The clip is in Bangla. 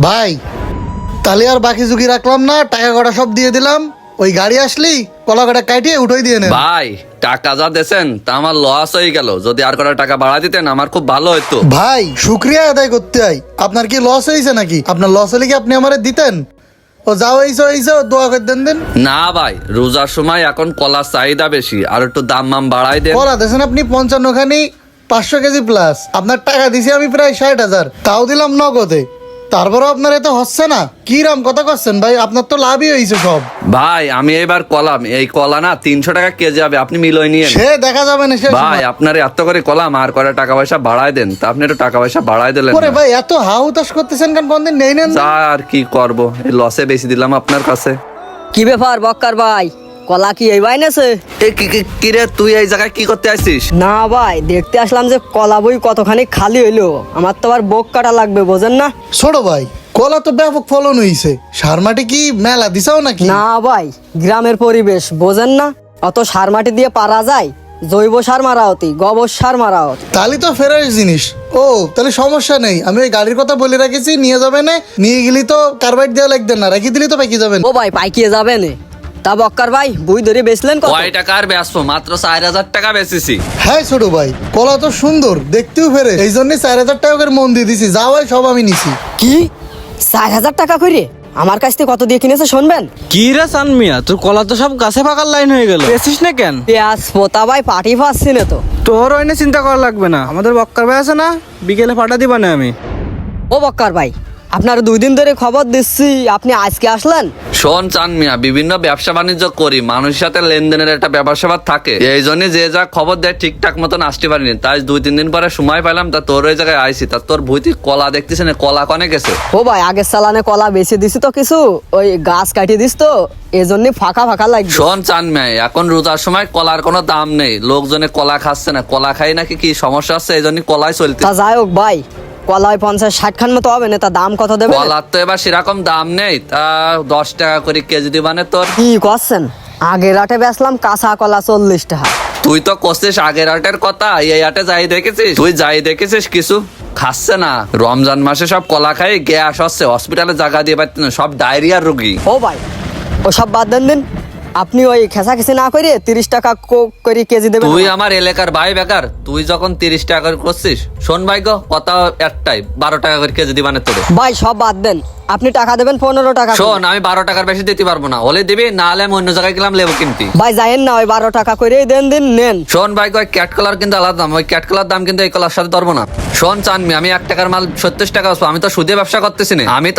ভাই তাহলে আর বাকি ঝুঁকি রাখলাম না, টাকা কটা সব দিয়ে দিলাম। ওই গাড়ি আসলেই কলা কটা কাটিয়ে উঠাই দিয়ে নেন। ভাই টাকা যা দেছেন তা আমার লস হয়ে গেল, যদি আর কটা টাকা বাড়া দিতেন আমার খুব ভালো হতো। ভাই শুক্রিয়া আদায় করতে হয়, আপনার কি লস হয়েছে নাকি? আপনার লস হলে কি আপনি আমারে দিতেন? ও যাও হয়েছে দোয়া করে দেন দেন। না ভাই, রোজার সময় এখন কলার চাহিদা বেশি, আর একটু দাম মাম বাড়াই দেন। কলা দিয়েছেন আপনি 55 খানি, 500 কেজি প্লাস। আপনার টাকা দিছি আমি প্রায় 60,000, তাও দিলাম নগদে। তারপরও আপনার এত হচ্ছে না, কি রাম কথা করছেন ভাই? আপনার তো লাভই হয়েছে সব। ভাই আমি এবার কলাম, এই কলা না 300 টাকা কেজি হবে, আপনি মিলই নিয়ে সে দেখা যাবে না। সে ভাই আপনার এত করে কলাম, আর করে টাকা পয়সা বাড়াই দেন, তা আপনি একটু টাকা পয়সা বাড়াই দিলেন ওরে না। ভাই এত হাউতাস করতেছেন কেন? কোনদিন নেই নেন। যা আর কি করব, এই লসে বেশি দিলাম আপনার কাছে। কি ব্যাপার বক্কার ভাই, কলা কি এই বাইনেছে? কি রে, তুই এই জায়গায় কি করতে আসছিস? না ভাই, দেখতে আসলাম যে কলা বই কতখানি খালি হইলো, আমার তো আবার বোক কাটা লাগবে, বোঝেন না? ছোট ভাই কলা তো ব্যাপক ফলন হইছে, সার মাটি কি মেলা দিছাও নাকি? না ভাই, গ্রামের পরিবেশ বোঝেন না, অত সার মাটি দিয়ে পারা যায়? জৈব সার মারা হতি, গোবর সার মারা হতি। তাহলে তো ফেরার জিনিস। ও তাহলে সমস্যা নেই, আমি ওই গাড়ির কথা বলে রাখেছি, নিয়ে যাবে না। নিয়ে গেলি তো কার্বাইড দেওয়া লাগবে না, রেখে দিলি তো পাকি যাবেন। ও ভাই পাইকিয়ে যাবে নে। তা বক্কার ভাই বই ধরে বেচলেন কত? কয় টাকার ব্যস্ত? মাত্র 4000 টাকা বেচেছি। হ্যাঁ ছোট ভাই, কলা তো সুন্দর দেখতেও ফেরে, এই জন্য 4000 টাকা করে মন দিয়ে দিছি। যা হয় সব আমি নিছি। কি 4000 টাকা করে? আমার কাছ থেকে কত দিয়ে কিনেছে শুনবেন? কি রে সান মিয়া, তোর কলা তো সব গাছে পাকার লাইন হয়ে গেল, বেশিস না কেন? পেঁয়াজ পোতা ভাই পাটি পাচ্ছি না তো। তোর ওইনে চিন্তা করা লাগবে না, আমাদের বক্কার ভাই আছে না, বিকেলে ফাটা দিবা না আমি। ও বক্কার ভাই, আপনার 2 দিন ধরে খবর দিচ্ছি, আপনি আজকে আসলেন? শোন চান মিয়া, বিভিন্ন ব্যবসা বাণিজ্য করি, মানুষের সাথে লেনদেনের একটা ব্যাপার স্যাপার থাকে, এই জন্য যে যা খবর দেয় ঠিকঠাক মতন আসতে পারিনি, তাই 2-3 দিন পরে সময় পেলাম, তা তোর ওই জায়গায় আইসি। তা তোর ভুইতি কলা দেখতেছে না, কলা কনে গেছে? ও ভাই আগের চালানে কলা বেশি দিছি তো কিছু, ওই গাছ কাটিয়ে দিস তো, এই জন্য ফাঁকা ফাঁকা লাগবে। শোন চান মিয়া, এখন রোজার সময় কলার কোনো দাম নেই, লোকজনে কলা খাচ্ছে না, কলা খাই নাকি কি সমস্যা হচ্ছে, এই জন্য কলাই চলতে। তা যাই হোক ভাই, কলায় 50-60 খান মতো হবে না, তা দাম কত দেবে? কলার তো এবার সেরকম দাম নেই, তা 10 টাকা করে কেজি দিবানে তোর। কি করছেন? আগের রাতে বেচলাম কাঁচা কলা 40 টাকা। তুই তো করছিস আগের হাটের কথা, এই হাটে যাই দেখেছিস? তুই যাই দেখেছিস কিছু খাচ্ছে না? রমজান মাসে সব কলা খাই গ্যাস হচ্ছে, হসপিটালে জায়গা দিয়ে পারতেন না, সব ডায়রিয়ার রোগী। ও ভাই ওসব বাদ দেন দিন, আপনি ওই খেসাখেসি না করে 30 টাকা করে কেজি দেবেন। তুই আমার এলাকার ভাই বেকার, তুই যখন 30 টাকা করে করছিস, শোন ভাই গো কথা একটাই, 12 টাকা করে কেজি দিবানে তোরে। ভাই সব বাদ দেন, আপনি টাকা দেবেন 15 টাকা করে। শোন আমি 12 টাকার বেশি দিতে পারবো না, হলে দিবি, না হলে আমি অন্য জায়গায় গেলাম লেবু কিনতে। ভাই যাইেন না, ওই 12 টাকা করেই দেন দিন, নেন। শোন ভাই গো, ক্যাট কলার কিন্তু আলাদা দাম, ওই ক্যাট কলার দাম কিন্তু এই কলার সাথে ধরবো না। শোন চানমি, আমি 1 টাকার মাল 37 টাকা, আমি তো সুদে ব্যবসা করতেছি না, আমি তো